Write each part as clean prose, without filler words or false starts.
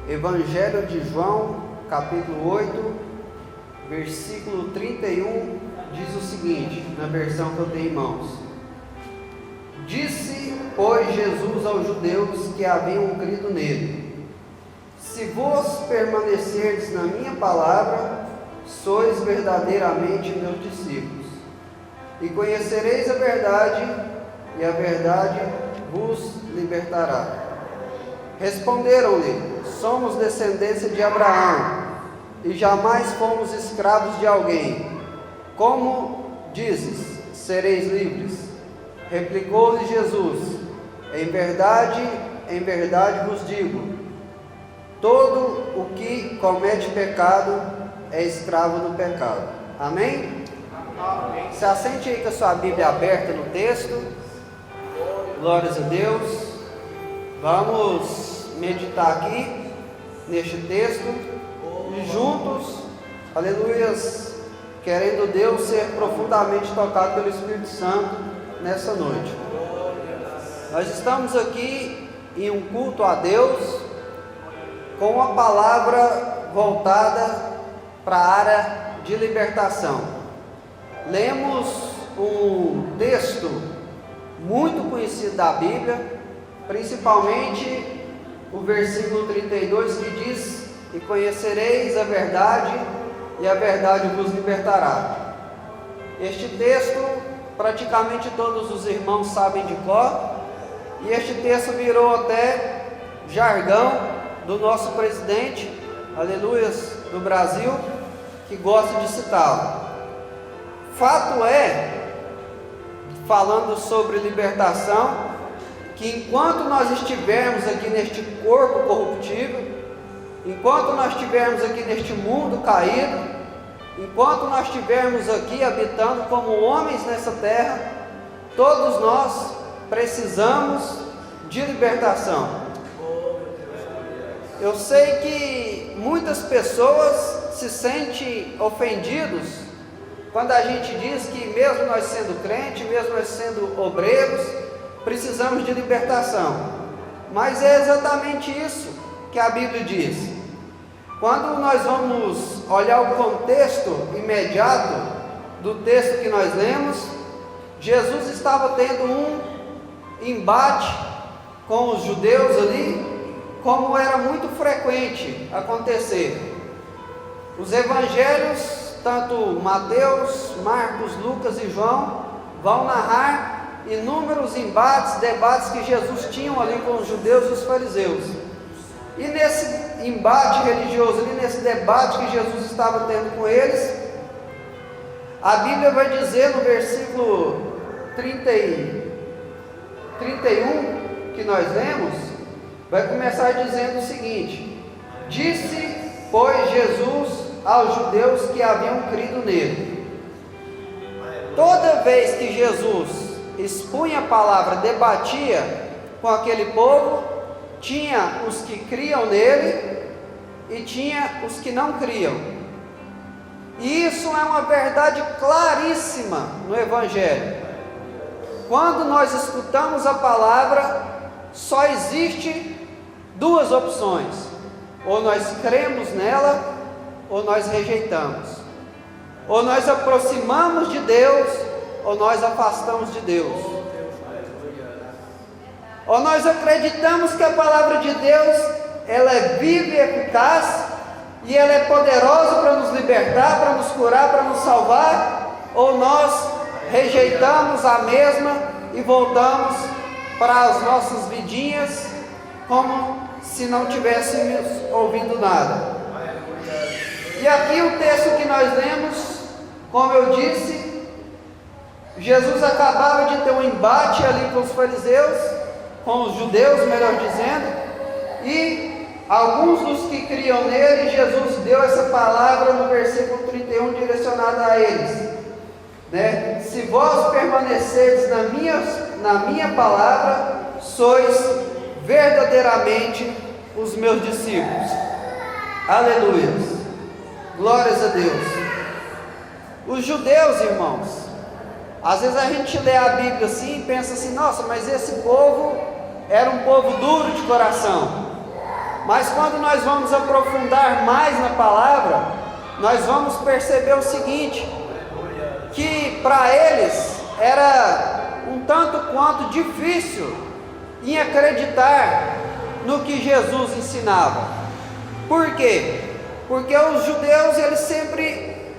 Evangelho de João, capítulo 8, versículo 31, diz o seguinte, na versão que eu tenho em mãos: Disse, pois, Jesus aos judeus que haviam crido nele: Se vos permanecerdes na minha palavra, sois verdadeiramente meus discípulos, e conhecereis a verdade, e a verdade vos libertará. Responderam-lhe: Somos descendência de Abraão, e jamais fomos escravos de alguém. Como dizes, sereis livres? Replicou-lhe Jesus: em verdade vos digo, todo o que comete pecado é escravo do pecado. Amém? Amém. Se assente aí com a sua Bíblia aberta no texto. Glórias a Deus. Vamos meditar aqui neste texto e juntos, aleluias, querendo Deus ser profundamente tocado pelo Espírito Santo nessa noite. Nós estamos aqui em um culto a Deus com uma palavra voltada para a área de libertação. Lemos um texto muito conhecido da Bíblia, principalmente o versículo 32, que diz: E conhecereis a verdade, e a verdade vos libertará. Este texto praticamente todos os irmãos sabem de cor, e este texto virou até jargão do nosso presidente, aleluias, do Brasil, que gosta de citá-lo. Fato é, falando sobre libertação, que enquanto nós estivermos aqui neste corpo corruptível, enquanto nós estivermos aqui neste mundo caído, enquanto nós estivermos aqui habitando como homens nessa terra, todos nós precisamos de libertação. Eu sei que muitas pessoas se sentem ofendidos quando a gente diz que mesmo nós sendo crente, mesmo nós sendo obreiros, precisamos de libertação. Mas é exatamente isso que a Bíblia diz. Quando nós vamos olhar o contexto imediato do texto que nós lemos, Jesus estava tendo um embate com os judeus ali, como era muito frequente acontecer. Os evangelhos, tanto Mateus, Marcos, Lucas e João, vão narrar inúmeros embates, debates que Jesus tinha ali com os judeus e os fariseus. E nesse embate religioso, ali nesse debate que Jesus estava tendo com eles, a Bíblia vai dizer no versículo 31 que nós lemos, vai começar dizendo o seguinte: Disse, pois, Jesus aos judeus que haviam crido nele. Toda vez que Jesus expunha a palavra, debatia com aquele povo, tinha os que criam nele e tinha os que não criam. E isso é uma verdade claríssima no Evangelho. Quando nós escutamos a palavra, só existe duas opções: ou nós cremos nela, ou nós rejeitamos. Ou nós aproximamos de Deus, ou nós afastamos de Deus. Ou nós acreditamos que a palavra de Deus, ela é viva e eficaz, e ela é poderosa para nos libertar, para nos curar, para nos salvar, ou nós rejeitamos a mesma e voltamos para as nossas vidinhas, como se não tivéssemos ouvido nada. E aqui o texto que nós lemos, como eu disse, Jesus acabava de ter um embate ali com os fariseus, com os judeus, melhor dizendo, e alguns dos que criam nele, Jesus deu essa palavra no versículo 31 direcionada a eles, né? Se vós permanecerdes na minha palavra, sois verdadeiramente os meus discípulos. Aleluia. Glórias a Deus. Os judeus, irmãos, às vezes a gente lê a Bíblia assim e pensa assim: nossa, mas esse povo era um povo duro de coração. Mas quando nós vamos aprofundar mais na palavra, nós vamos perceber o seguinte, que para eles era um tanto quanto difícil em acreditar no que Jesus ensinava. Por quê? Porque os judeus, eles sempre,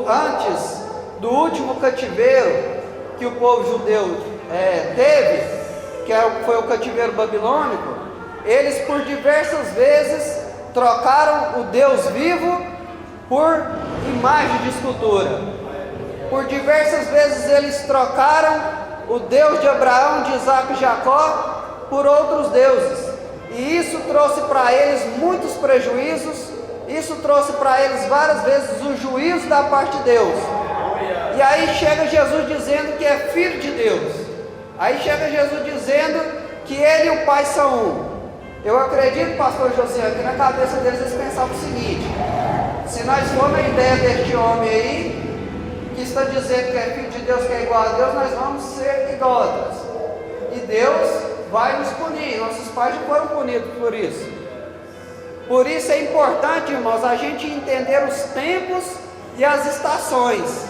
antes do último cativeiro que o povo judeu teve, que foi o cativeiro babilônico, eles por diversas vezes trocaram o Deus vivo por imagem de escultura. Por diversas vezes eles trocaram o Deus de Abraão, de Isaac e Jacó por outros deuses. E isso trouxe para eles muitos prejuízos, isso trouxe para eles várias vezes o juízo da parte de Deus. E aí chega Jesus dizendo que é filho de Deus. Aí chega Jesus dizendo que ele e o Pai são um. Eu acredito, pastor José, que na cabeça deles eles pensavam o seguinte: se nós formos a ideia deste homem aí, que está dizendo que é filho de Deus, que é igual a Deus, nós vamos ser idólatras. E Deus vai nos punir. Nossos pais já foram punidos por isso. Por isso é importante, irmãos, a gente entender os tempos e as estações.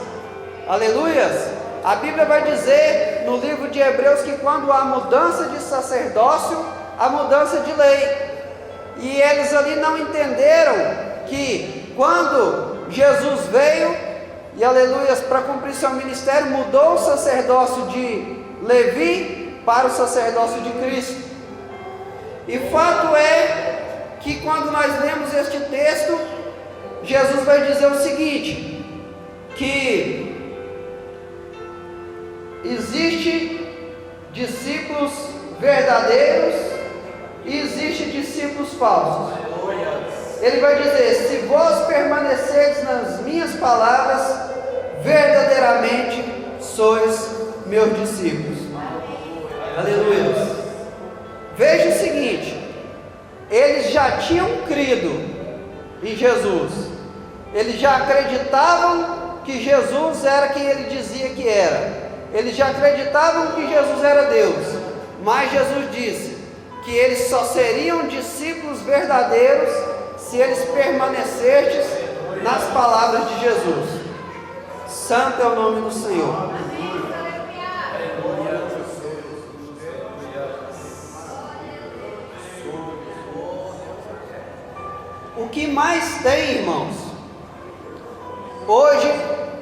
Aleluias! A Bíblia vai dizer no livro de Hebreus que quando há mudança de sacerdócio, há mudança de lei. E eles ali não entenderam que quando Jesus veio, e aleluias, para cumprir seu ministério, mudou o sacerdócio de Levi para o sacerdócio de Cristo. E fato é que quando nós lemos este texto, Jesus vai dizer o seguinte, que existe discípulos verdadeiros e existe discípulos falsos. Ele vai dizer: se vós permanecerdes nas minhas palavras, verdadeiramente sois meus discípulos. Aleluia. Veja o seguinte, eles já tinham crido em Jesus, eles já acreditavam que Jesus era quem ele dizia que era, eles já acreditavam que Jesus era Deus, mas Jesus disse que eles só seriam discípulos verdadeiros se eles permanecessem nas palavras de Jesus. Santo é o nome do Senhor. O que mais tem, irmãos, hoje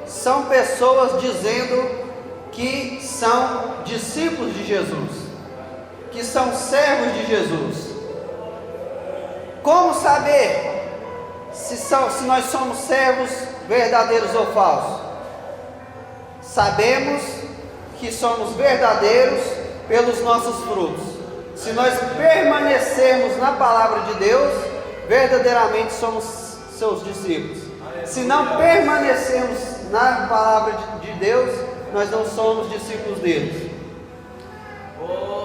são pessoas dizendo que são discípulos de Jesus, que são servos de Jesus. Como saber se nós somos servos verdadeiros ou falsos? Sabemos que somos verdadeiros pelos nossos frutos. Se nós permanecermos na palavra de Deus, verdadeiramente somos seus discípulos. Se não permanecermos na palavra de Deus, nós não somos discípulos deles.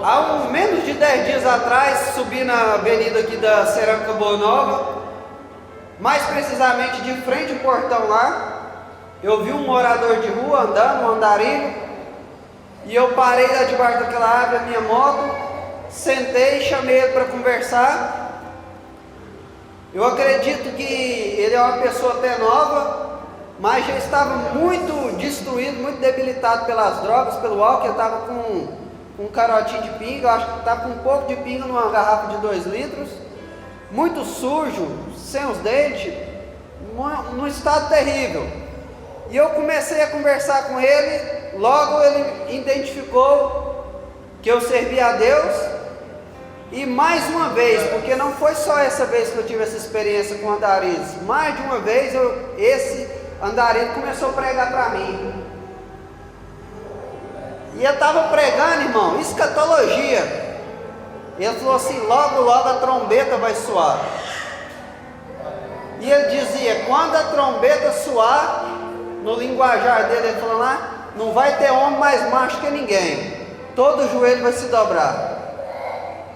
Há menos de 10 dias atrás, subi na avenida aqui da Cerâmica Boa Nova, mais precisamente de frente ao portão lá, eu vi um morador de rua andando, um andarilho, e eu parei lá debaixo daquela árvore, a minha moto, sentei e chamei ele para conversar. Eu acredito que ele é uma pessoa até nova, mas já estava muito destruído, muito debilitado pelas drogas, pelo álcool. Ele estava com um carotinho de pinga, eu acho que estava com um pouco de pinga numa garrafa de 2 litros, muito sujo, sem os dentes, num estado terrível. E eu comecei a conversar com ele, logo ele identificou que eu servia a Deus. E mais uma vez, porque não foi só essa vez que eu tive essa experiência com andarilhos, mais de uma vez esse andarilho começou a pregar para mim. E eu estava pregando, irmão, escatologia. Ele falou assim: logo, logo a trombeta vai soar. E ele dizia: quando a trombeta soar, no linguajar dele, ele falou lá, não vai ter homem mais macho que ninguém, todo joelho vai se dobrar.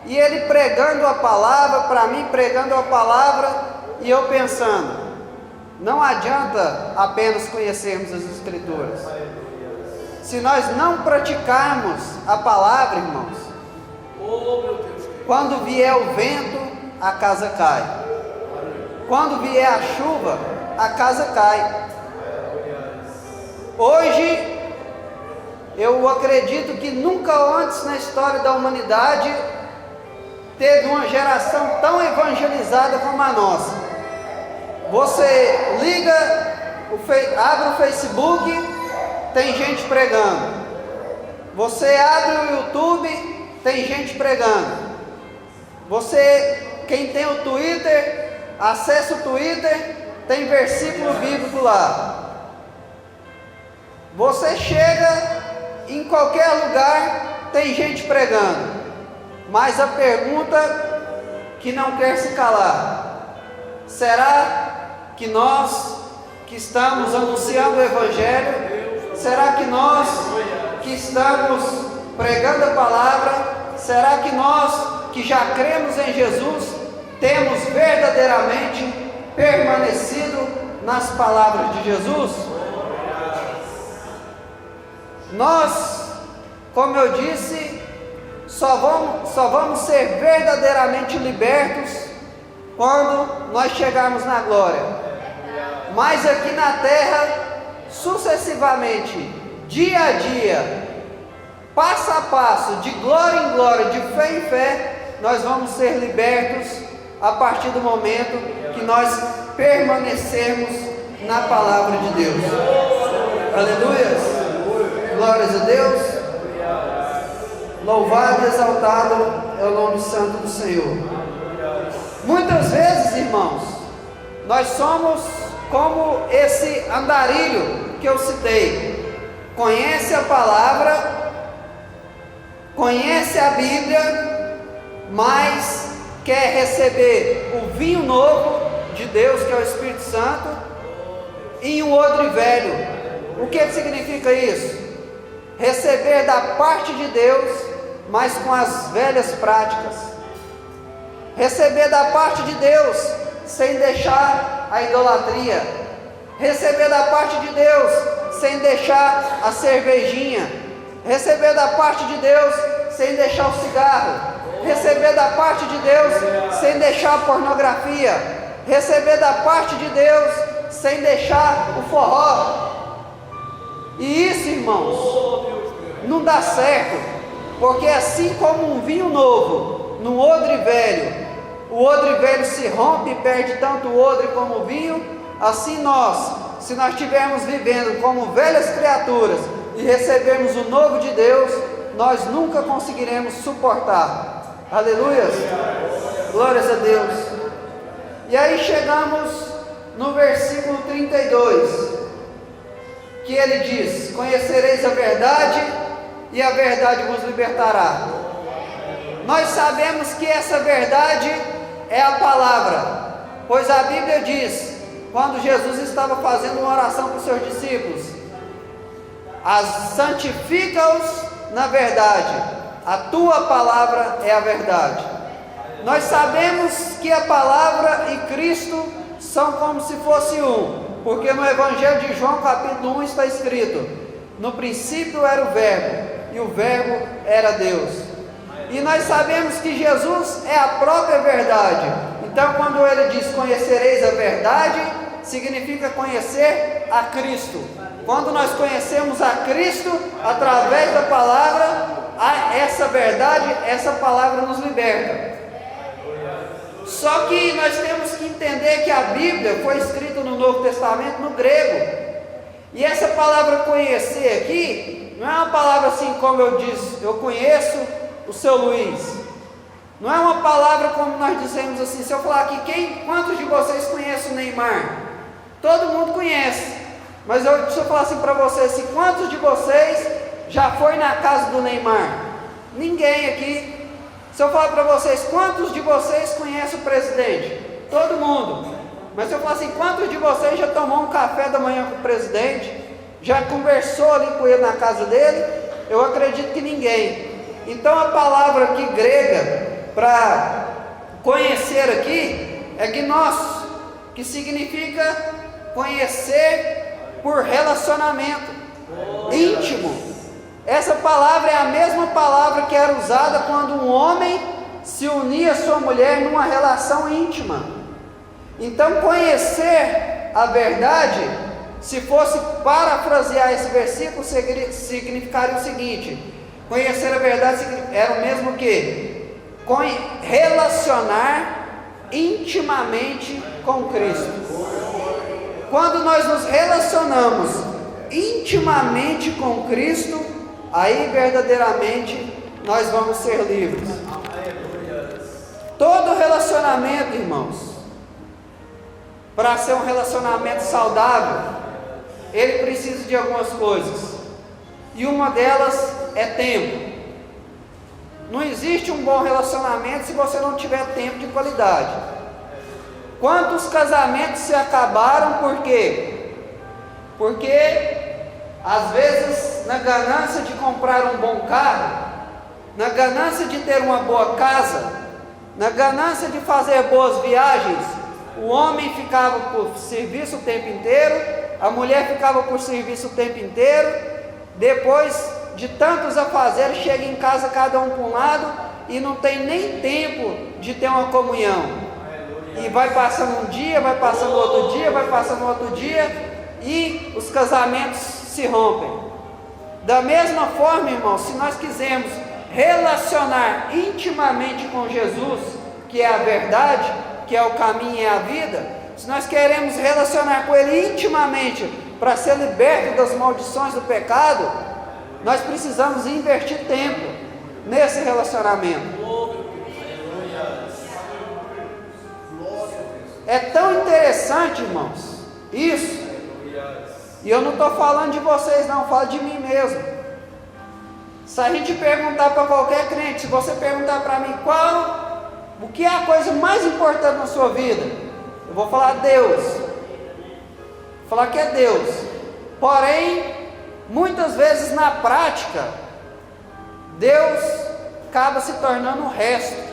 E ele pregando a palavra para mim, pregando a palavra, e eu pensando, não adianta apenas conhecermos as Escrituras. Se nós não praticarmos a palavra, irmãos, quando vier o vento, a casa cai. Quando vier a chuva, a casa cai. Hoje, eu acredito que nunca antes na história da humanidade teve uma geração tão evangelizada como a nossa. Você liga, abre o Facebook, tem gente pregando. Você abre o YouTube, tem gente pregando. Quem tem o Twitter, acessa o Twitter, tem versículo bíblico lá. Você chega em qualquer lugar, tem gente pregando. Mas a pergunta que não quer se calar: será que nós que estamos anunciando o Evangelho, será que nós que estamos pregando a palavra, será que nós que já cremos em Jesus, temos verdadeiramente permanecido nas palavras de Jesus? Nós, como eu disse, só vamos ser verdadeiramente libertos quando nós chegarmos na glória. Mas aqui na terra, sucessivamente, dia a dia, passo a passo, de glória em glória, de fé em fé, nós vamos ser libertos a partir do momento que nós permanecermos na palavra de Deus. Aleluia! Glórias a Deus. Louvado e exaltado é o nome santo do Senhor. Muitas vezes, irmãos, nós somos como esse andarilho que eu citei. Conhece a palavra, conhece a Bíblia, mas quer receber o vinho novo de Deus, que é o Espírito Santo, em um odre velho. O que significa isso? Receber da parte de Deus, mas com as velhas práticas. Receber da parte de Deus, sem deixar a idolatria. Receber da parte de Deus, sem deixar a cervejinha. Receber da parte de Deus, sem deixar o cigarro. Receber da parte de Deus, sem deixar a pornografia. Receber da parte de Deus, sem deixar o forró. E isso, irmãos, não dá certo, porque assim como um vinho novo num odre velho, o odre velho se rompe e perde tanto o odre como o vinho, assim nós, se nós estivermos vivendo como velhas criaturas e recebermos o novo de Deus, nós nunca conseguiremos suportar. Aleluia! Glórias a Deus! E aí chegamos no versículo 32, que ele diz: conhecereis a verdade e a verdade vos libertará. Nós sabemos que essa verdade é a palavra, pois a Bíblia diz, quando Jesus estava fazendo uma oração para os seus discípulos: santifica-os na verdade, a tua palavra é a verdade. Nós sabemos que a palavra e Cristo são como se fosse um, porque no Evangelho de João capítulo 1 está escrito: no princípio era o Verbo, e o Verbo era Deus. E nós sabemos que Jesus é a própria verdade. Então quando ele diz conhecereis a verdade, significa conhecer a Cristo. Quando nós conhecemos a Cristo, através da palavra, essa verdade, essa palavra nos liberta. Só que nós temos que entender que a Bíblia foi escrita no Novo Testamento no grego. E essa palavra conhecer aqui, não é uma palavra assim como eu disse, eu conheço o seu Luiz. Não é uma palavra como nós dizemos assim, se eu falar aqui, quantos de vocês conhecem o Neymar? Todo mundo conhece. Mas se eu falar assim para vocês, assim, quantos de vocês já foi na casa do Neymar? Ninguém aqui. Se eu falar para vocês, quantos de vocês conhecem o presidente? Todo mundo. Mas se eu falar assim, quantos de vocês já tomou um café da manhã com o presidente? Já conversou ali com ele na casa dele? Eu acredito que ninguém. Então a palavra aqui grega para conhecer aqui é gnós, que significa conhecer por relacionamento íntimo. Essa palavra é a mesma palavra que era usada quando um homem se unir a sua mulher numa relação íntima. Então, conhecer a verdade, se fosse parafrasear esse versículo, significaria o seguinte: conhecer a verdade era o mesmo que relacionar intimamente com Cristo. Quando nós nos relacionamos intimamente com Cristo, aí verdadeiramente nós vamos ser livres. Todo relacionamento, irmãos, para ser um relacionamento saudável, ele precisa de algumas coisas, e uma delas é tempo. Não existe um bom relacionamento se você não tiver tempo de qualidade. Quantos casamentos se acabaram por quê? Porque às vezes, na ganância de comprar um bom carro, na ganância de ter uma boa casa, na ganância de fazer boas viagens, o homem ficava por serviço o tempo inteiro, a mulher ficava por serviço o tempo inteiro. Depois de tantos afazeres, chega em casa cada um para um lado e não tem nem tempo de ter uma comunhão. E vai passando um dia, vai passando outro dia, vai passando outro dia, e os casamentos se rompem. Da mesma forma, irmãos, se nós quisermos relacionar intimamente com Jesus, que é a verdade, que é o caminho e a vida, se nós queremos relacionar com Ele intimamente para ser liberto das maldições do pecado, nós precisamos investir tempo nesse relacionamento. É tão interessante, irmãos, isso, e eu não estou falando de vocês não, eu falo de mim mesmo. Se a gente perguntar para qualquer crente, se você perguntar para mim o que é a coisa mais importante na sua vida, eu vou falar Deus, vou falar que é Deus. Porém, muitas vezes na prática, Deus acaba se tornando o resto.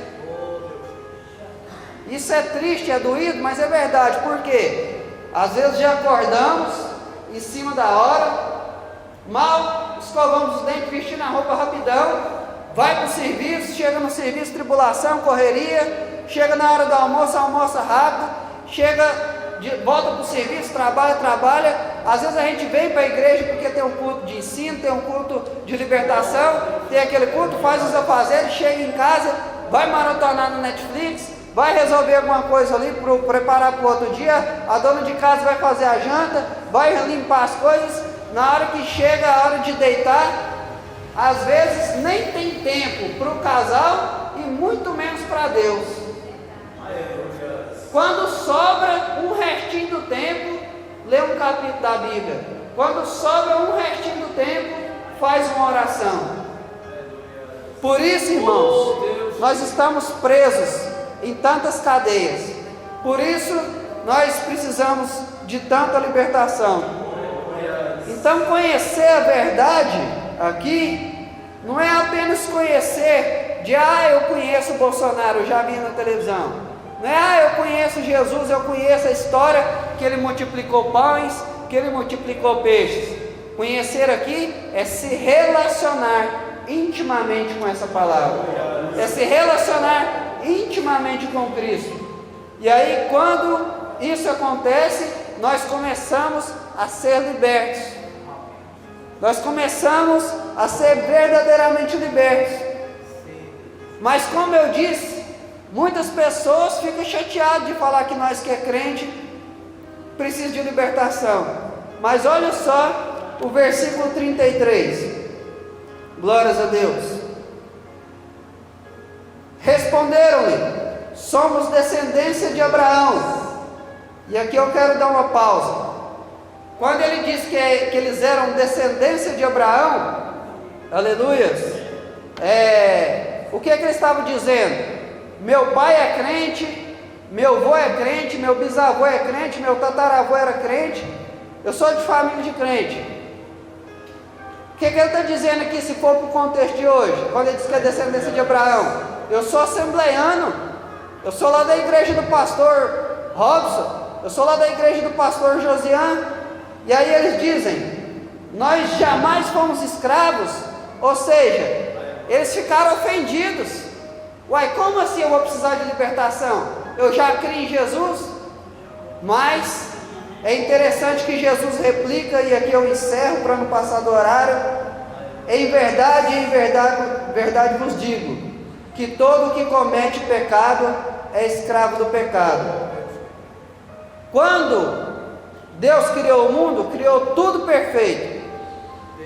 Isso é triste, é doído, mas é verdade. Por quê? Às vezes já acordamos em cima da hora, mal escovamos os dentes, vestindo a roupa rapidão, vai para o serviço, chega no serviço, tribulação, correria, chega na hora do almoço, almoça rápido, volta para o serviço, trabalha. Às vezes a gente vem para a igreja porque tem um culto de ensino, tem um culto de libertação, tem aquele culto, faz os afazeres, chega em casa, vai maratonar no Netflix, vai resolver alguma coisa ali, preparar para o outro dia, a dona de casa vai fazer a janta, vai limpar as coisas. Na hora que chega a hora de deitar, às vezes nem tem tempo para o casal e muito menos para Deus. Quando sobra um restinho do tempo, lê um capítulo da Bíblia. Quando sobra um restinho do tempo, faz uma oração. Por isso, irmãos, nós estamos presos em tantas cadeias. Por isso, nós precisamos de tanta libertação. Então, conhecer a verdade aqui não é apenas conhecer de eu conheço o Bolsonaro, eu já vi na televisão. Não é eu conheço Jesus, eu conheço a história que ele multiplicou pães, que ele multiplicou peixes. Conhecer aqui é se relacionar intimamente com essa palavra, é se relacionar intimamente com Cristo. E aí, quando isso acontece, nós começamos a ser libertos, nós começamos a ser verdadeiramente libertos. Mas como eu disse, muitas pessoas ficam chateadas de falar que nós que é crente precisa de libertação. Mas olha só o versículo 33. Glórias a Deus. Responderam-lhe: somos descendência de Abraão. E aqui eu quero dar uma pausa. Quando ele diz que eles eram descendência de Abraão, aleluias, o que ele estava dizendo? Meu pai é crente, meu avô é crente, meu bisavô é crente, meu tataravô era crente, eu sou de família de crente. O que ele está dizendo aqui, se for para o contexto de hoje, quando ele diz que é descendência de Abraão? Eu sou assembleiano, eu sou lá da igreja do pastor Robson, eu sou lá da igreja do pastor Josian. E aí eles dizem: nós jamais fomos escravos. Ou seja, eles ficaram ofendidos. Uai, como assim eu vou precisar de libertação? Eu já criei em Jesus? Mas é interessante que Jesus replica, e aqui eu encerro para não passar do horário: em verdade vos digo, que todo que comete pecado é escravo do pecado. Quando Deus criou o mundo, criou tudo perfeito.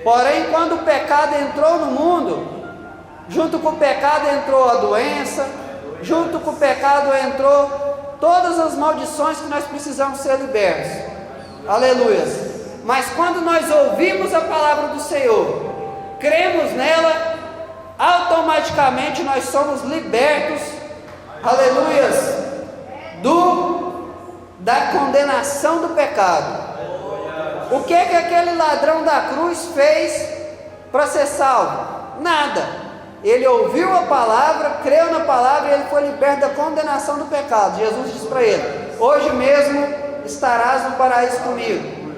Porém, quando o pecado entrou no mundo, junto com o pecado entrou a doença, junto com o pecado entrou todas as maldições que nós precisamos ser libertos. Aleluias. Mas quando nós ouvimos a palavra do Senhor, cremos nela, automaticamente nós somos libertos, aleluias, da condenação do pecado. O que aquele ladrão da cruz fez para ser salvo? Nada. Ele ouviu a palavra, creu na palavra e ele foi liberto da condenação do pecado. Jesus disse para ele: hoje mesmo estarás no paraíso comigo.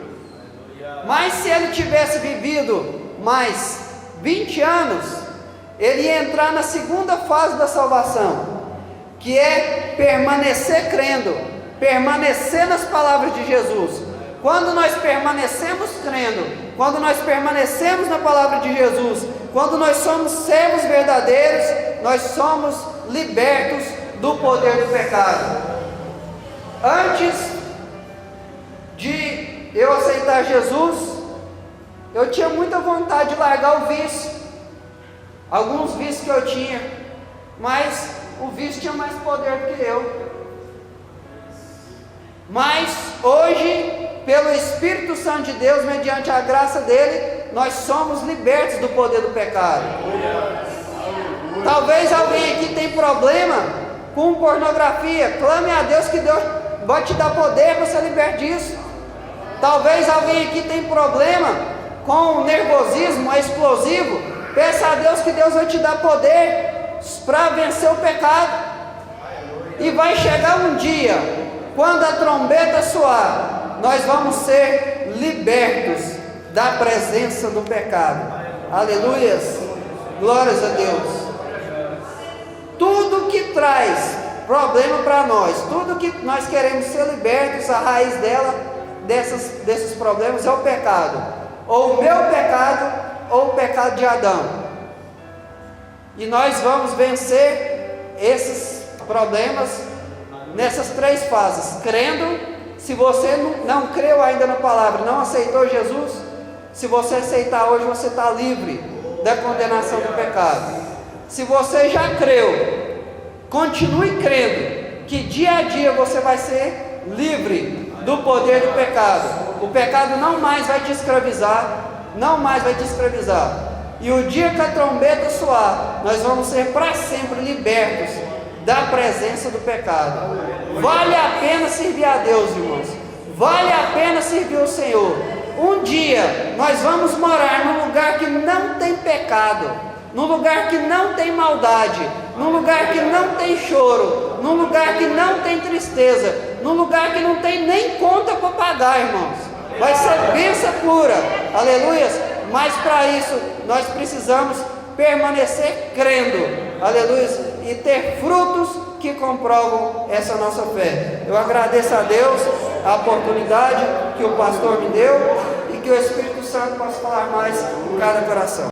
Mas se ele tivesse vivido mais 20 anos, ele ia entrar na segunda fase da salvação, que é permanecer crendo, permanecer nas palavras de Jesus. Quando nós permanecemos crendo, quando nós permanecemos na palavra de Jesus, quando nós somos servos verdadeiros, nós somos libertos do poder do pecado. Antes de eu aceitar Jesus, eu tinha muita vontade de largar o vício, alguns vícios que eu tinha, mas o vício tinha mais poder do que eu. Mas hoje, pelo Espírito Santo de Deus, mediante a graça dele, nós somos libertos do poder do pecado. Talvez alguém aqui tenha problema com pornografia. Clame a Deus que Deus vai te dar poder para ser liberto disso. Talvez alguém aqui tenha problema com nervosismo explosivo. Peça a Deus que Deus vai te dar poder para vencer o pecado. E vai chegar um dia, quando a trombeta soar, nós vamos ser libertos da presença do pecado. Aleluias, glórias a Deus. Tudo que traz problema para nós, tudo que nós queremos ser libertos, a raiz desses problemas é o pecado, ou o meu pecado, ou o pecado de Adão. E nós vamos vencer esses problemas nessas três fases: crendo. Se você não creu ainda na palavra, não aceitou Jesus, se você aceitar hoje, você está livre da condenação do pecado. Se você já creu, continue crendo, que dia a dia você vai ser livre do poder do pecado. O pecado não mais vai te escravizar, não mais vai te escravizar. E o dia que a trombeta soar, nós vamos ser para sempre libertos da presença do pecado. Vale a pena servir a Deus, irmãos. Vale a pena servir o Senhor. Um dia nós vamos morar num lugar que não tem pecado, num lugar que não tem maldade, num lugar que não tem choro, num lugar que não tem tristeza, num lugar que não tem nem conta para pagar, irmãos. Vai ser bênção pura, aleluias. Mas para isso nós precisamos permanecer crendo, aleluias, e ter frutos que comprovam essa nossa fé. Eu agradeço a Deus a oportunidade que o pastor me deu e que o Espírito Santo possa falar mais em cada coração.